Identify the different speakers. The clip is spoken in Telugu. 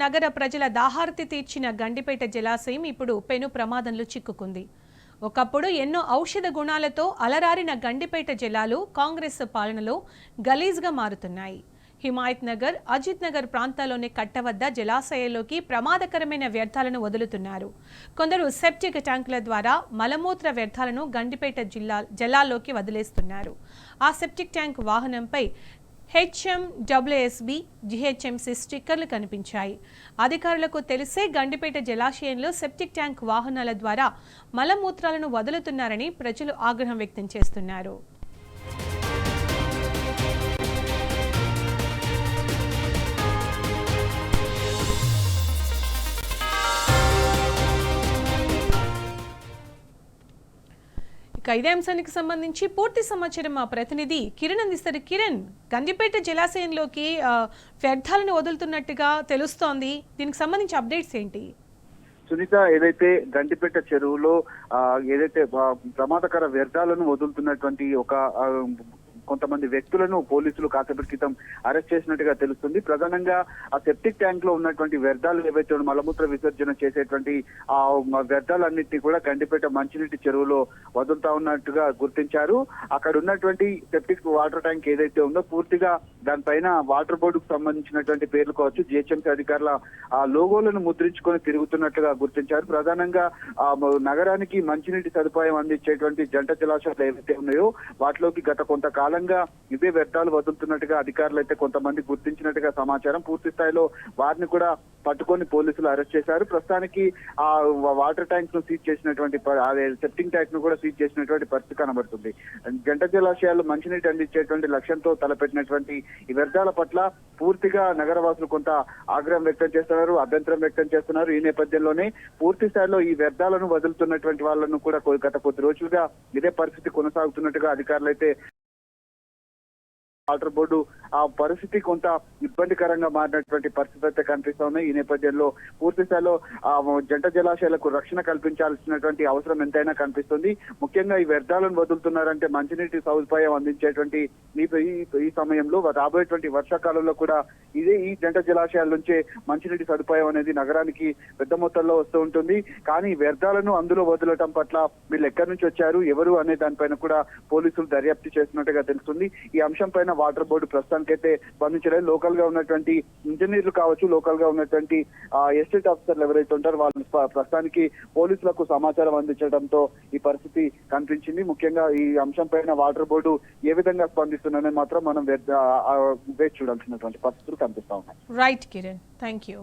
Speaker 1: నగర ప్రజల దాహార్తి తీర్చిన గండిపేట జలాశయం ఇప్పుడు పెను ప్రమాదంలో చిక్కుకుంది. ఒకప్పుడు ఎన్నో ఔషధ గుణాలతో అలరారిన గండిపేట జలాలు కాంగ్రెస్ పాలనలో గలీజ్గా మారుతున్నాయి. హిమాయత్ నగర్, అజిత్ నగర్ ప్రాంతాల్లోని కట్ట వద్ద జలాశయాల్లోకి ప్రమాదకరమైన వ్యర్థాలను వదులుతున్నారు. కొందరు సెప్టిక్ ట్యాంకుల ద్వారా మలమూత్ర వ్యర్థాలను గండిపేట జలాల్లోకి వదిలేస్తున్నారు. ఆ సెప్టిక్ ట్యాంక్ వాహనంపై HMWSB, GHMC స్టిక్కర్లు కనిపించాయి. అధికారులకు తెలిసే గండిపేట జలాశయంలో సెప్టిక్ ట్యాంక్ వాహనాల ద్వారా మలమూత్రాలను వదులుతున్నారని ప్రజలు ఆగ్రహం వ్యక్తం చేస్తున్నారు. ఇదే అంశానికి సంబంధించి పూర్తి సమాచారం మా ప్రతినిధి కిరణ్ అందిస్తారు. కిరణ్, గండిపేట జలాశయంలోకి వ్యర్థాలను వదులుతున్నట్టుగా తెలుస్తోంది. దీనికి సంబంధించి అప్డేట్స్ ఏంటి?
Speaker 2: సునీత, ఏదైతే గండిపేట చెరువులో ఏదైతే ప్రమాదకర వ్యర్థాలను వదులుతున్నటువంటి ఒక కొంతమంది వ్యక్తులను పోలీసులు కాసేపటి క్రితం అరెస్ట్ చేసినట్టుగా తెలుస్తుంది. ప్రధానంగా ఆ సెప్టిక్ ట్యాంక్ లో ఉన్నటువంటి వ్యర్థాలు ఏవైతే మలమూత్ర విసర్జన చేసేటువంటి ఆ వ్యర్థాలన్నింటినీ కూడా గండిపేట మంచినీటి చెరువులో వదులుతా ఉన్నట్టుగా గుర్తించారు. అక్కడ ఉన్నటువంటి సెప్టిక్ వాటర్ ట్యాంక్ ఏదైతే ఉందో పూర్తిగా దానిపైన వాటర్ బోర్డుకు సంబంధించినటువంటి పేర్లు కావచ్చు, GHMC అధికారుల ఆ లోగోలను ముద్రించుకొని తిరుగుతున్నట్లుగా గుర్తించారు. ప్రధానంగా నగరానికి మంచినీటి సదుపాయం అందించేటువంటి జంట జలాశయాలు ఏవైతే ఉన్నాయో వాటిలోకి గత కొంతకాలం ఇవే వ్యర్థాలు వదులుతున్నట్టుగా అధికారులు అయితే కొంతమంది గుర్తించినట్టుగా సమాచారం. పూర్తి స్థాయిలో వారిని కూడా పట్టుకొని పోలీసులు అరెస్ట్ చేశారు. ప్రస్తుతానికి ఆ వాటర్ ట్యాంక్ ను సీజ్ చేసినటువంటి సెప్టింగ్ ట్యాంక్ ను కూడా సీజ్ చేసినటువంటి పరిస్థితి కనబడుతుంది. జంట జలాశయాలు మంచినీటి అందించేటువంటి లక్ష్యంతో తలపెట్టినటువంటి ఈ వ్యర్థాల పట్ల పూర్తిగా నగరవాసులు కొంత ఆగ్రహం వ్యక్తం చేస్తున్నారు, అభ్యంతరం వ్యక్తం చేస్తున్నారు. ఈ నేపథ్యంలోనే పూర్తి స్థాయిలో ఈ వ్యర్థాలను వదులుతున్నటువంటి వాళ్ళను కూడా గత కొద్ది రోజులుగా ఇదే పరిస్థితి కొనసాగుతున్నట్టుగా అధికారులు అయితే వాటర్ బోర్డు ఆ పరిస్థితి కొంత ఇబ్బందికరంగా మారినటువంటి పరిస్థితి అయితే కనిపిస్తా ఉన్నాయి. ఈ నేపథ్యంలో పూర్తి స్థాయిలో జంట జలాశయాలకు రక్షణ కల్పించాల్సినటువంటి అవసరం ఎంతైనా కనిపిస్తుంది. ముఖ్యంగా ఈ వ్యర్థాలను వదులుతున్నారంటే మంచినీటి సదుపాయం అందించేటువంటి ఈ సమయంలో రాబోయేటువంటి వర్షాకాలంలో కూడా ఈ జంట జలాశయాల నుంచే మంచినీటి సదుపాయం అనేది నగరానికి పెద్ద మొత్తంలో వస్తూ ఉంటుంది. కానీ వ్యర్థాలను అందులో వదలటం పట్ల వీళ్ళు ఎక్కడి నుంచి వచ్చారు, ఎవరు అనే దానిపైన కూడా పోలీసులు దర్యాప్తు చేస్తున్నట్టుగా తెలుస్తుంది. ఈ అంశం పైన వాటర్ బోర్డు ప్రస్తుతానికైతే స్పందించలేదు. లోకల్ గా ఉన్నటువంటి ఇంజనీర్లు కావచ్చు, లోకల్ గా ఉన్నటువంటి ఎస్టేట్ ఆఫీసర్లు ఎవరైతే ఉంటారో వాళ్ళు ప్రస్తుతానికి పోలీసులకు సమాచారం అందించడంతో ఈ పరిస్థితి కనిపించింది. ముఖ్యంగా ఈ అంశం పైన వాటర్ బోర్డు ఏ విధంగా స్పందిస్తుందనే మాత్రం మనం వేచి చూడాల్సినటువంటి పరిస్థితులు కనిపిస్తా ఉన్నాయి.
Speaker 1: Right Kiran, thank you.